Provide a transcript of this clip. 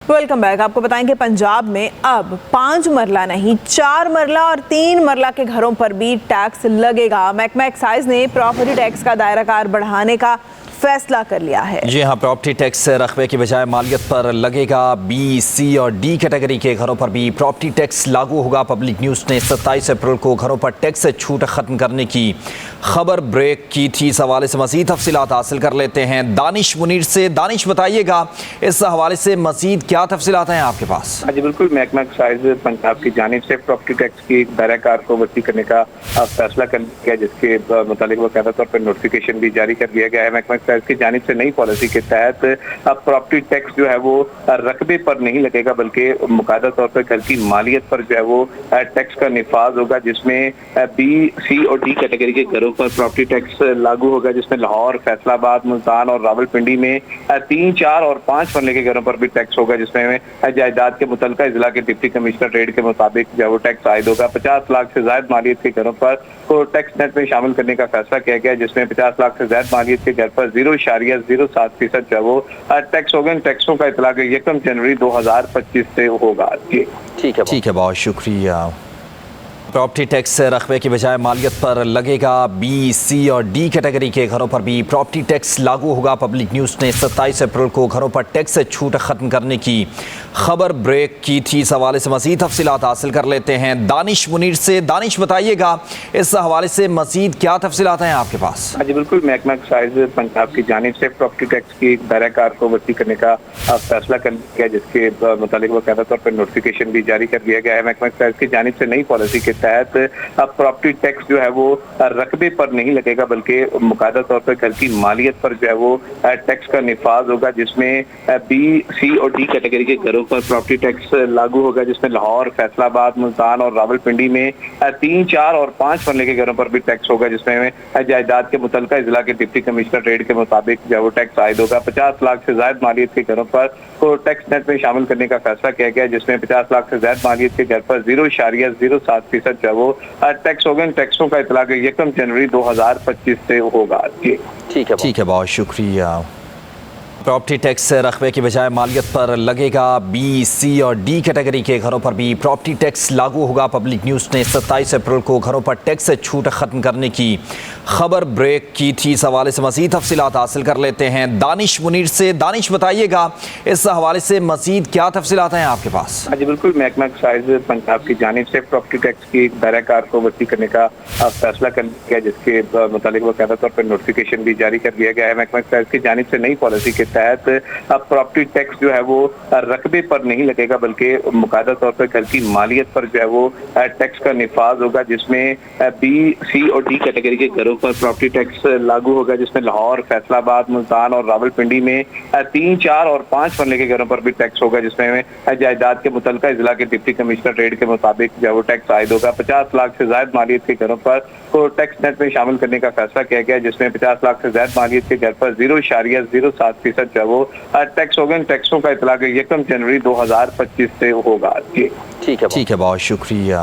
Welcome back. आपको बताएं कि पंजाब में अब 5 मरला नहीं 4 मरला और 3 मरला के घरों पर भी टैक्स लगेगा। महकमा एक्साइज ने प्रॉपर्टी टैक्स का दायरा कार बढ़ाने का फैसला कर लिया है। जी हाँ, प्रॉपर्टी टैक्स रकबे की बजाय मालियत पर लगेगा। बी, सी और डी कैटेगरी के घरों पर भी प्रॉपर्टी टैक्स लागू होगा। पब्लिक न्यूज़ ने 27 अप्रैल को घरों पर टैक्स से छूट खत्म करने की खबर ब्रेक की थी। इस हवाले से मज़ीद तफसीलात हासिल कर लेते हैं दानिश मुनीर से। दानिश, बताइएगा इस हवाले से मज़ीद क्या तफसीलात हैं आपके पास? जी बिल्कुल, महकमा एक्साइज पंजाब की जानिब से प्रॉपर्टी टैक्स की दायरा कार को वसी करने का फैसला कर लिया गया, जिसके मुतालिक बाकायदा तौर पर नोटिफिकेशन भी जारी कर दिया गया है। महकमा एक्साइज की जानिब से नई पॉलिसी के तहत अब प्रॉपर्टी टैक्स जो है वो रकबे पर नहीं लगेगा, बल्कि मुकादा तौर पर घर की मालियत पर जो है वो टैक्स का निफाज होगा, जिसमें बी, सी और डी कैटेगरी के घरों पर प्रॉपर्टी टैक्स लागू होगा, जिसमें लाहौर, फैसलाबाद, मुल्तान और रावलपिंडी में 3, 4 और 5 मरले के घरों पर भी टैक्स होगा, जिसमें जायदाद के मुतलका जिला के डिप्टी कमिश्नर रेट के मुताबिक जो है वो टैक्स आयद होगा। 50 लाख से ज्यादा मालियत के घरों पर को टैक्स नेट में शामिल करने का फैसला किया गया, जिसमें 50 लाख से ज्यादा मालियत के घर पर 0.07% जो है वो टैक्स होगा। इन टैक्सों का इतलाक 1 जनवरी 2025 से होगा। जी ठीक है, बहुत शुक्रिया। प्रॉपर्टी टैक्स रकबे की बजाय मालियत पर लगेगा। बी, सी और डी कैटेगरी के घरों पर भी प्रॉपर्टी टैक्स लागू होगा। पब्लिक न्यूज़ ने 27 अप्रैल को घरों पर टैक्स से छूट खत्म करने की खबर ब्रेक की थी। इस हवाले से मज़ीद तफसीलात हासिल कर लेते हैं दानिश मुनीर से। दानिश, बताइएगा इस हवाले से मज़ीद क्या तफसीलात हैं आपके पास? जी बिल्कुल, महकमा एक्साइज पंजाब की जानिब से प्रॉपर्टी टैक्स की दायरा कार को वसी करने का फैसला कर लिया गया, जिसके मुतालिक बाकायदा तौर पर नोटिफिकेशन भी जारी कर दिया गया है। महकमा एक्साइज की जानिब से नई पॉलिसी के तहत अब प्रॉपर्टी टैक्स जो है वो रकबे पर नहीं लगेगा, बल्कि मुकादा तौर पर घर की मालियत पर जो है वो टैक्स का निफाज होगा, जिसमें बी, सी और डी कैटेगरी के घरों पर प्रॉपर्टी टैक्स लागू होगा, जिसमें लाहौर, फैसलाबाद, मुल्तान और रावलपिंडी में 3, 4 और 5 मरले के घरों पर भी टैक्स होगा, जिसमें जायदाद के मुतलका जिला के डिप्टी कमिश्नर रेट के मुताबिक जो है वो टैक्स आयद होगा। 50 लाख से ज्यादा मालियत के घरों पर को टैक्स नेट में शामिल करने का फैसला किया गया, जिसमें 50 लाख से ज्यादा मालियत के घर पर 0.07% जो है वो टैक्स होगा। इन टैक्सों का इतलाक 1 जनवरी 2025 से होगा। जी ठीक है, बहुत शुक्रिया। प्रॉपर्टी टैक्स रकबे की बजाय मालियत पर लगेगा। बी, सी और डी कैटेगरी के घरों पर भी प्रॉपर्टी टैक्स लागू होगा। पब्लिक न्यूज़ ने 27 अप्रैल को घरों पर टैक्स से छूट खत्म करने की खबर ब्रेक की थी। इस हवाले से मज़ीद तफसीलात हासिल कर लेते हैं दानिश मुनीर से। दानिश, बताइएगा इस हवाले से मज़ीद क्या तफसीलात हैं आपके पास? जी बिल्कुल, महकमा एक्साइज पंजाब की जानिब से प्रॉपर्टी टैक्स की दायरा कार को वसी करने का फैसला कर लिया गया, जिसके मुतालिक बाकायदा तौर पर नोटिफिकेशन भी जारी कर दिया गया है। महकमा एक्साइज की जानिब से नई पॉलिसी के तहत अब प्रॉपर्टी टैक्स जो है वो रकबे पर नहीं लगेगा, बल्कि मुकादा तौर पर घर की मालियत पर जो है वो टैक्स का निफाज होगा, जिसमें बी, सी और डी कैटेगरी के घरों पर प्रॉपर्टी टैक्स लागू होगा, जिसमें लाहौर, फैसलाबाद, मुल्तान और रावलपिंडी में 3, 4 और 5 मरले के घरों पर भी टैक्स होगा, जिसमें जायदाद के मुतलका जिला के डिप्टी कमिश्नर रेट के मुताबिक जो है वो टैक्स आयद होगा। 50 लाख से ज्यादा मालियत के घरों पर को टैक्स नेट में शामिल करने का फैसला किया गया, जिसमें 50 लाख से ज्यादा मालियत के घर पर 0.07% जो है वो टैक्स होगा। इन टैक्सों का इतलाक 1 जनवरी 2025 से होगा। जी ठीक है, बहुत शुक्रिया।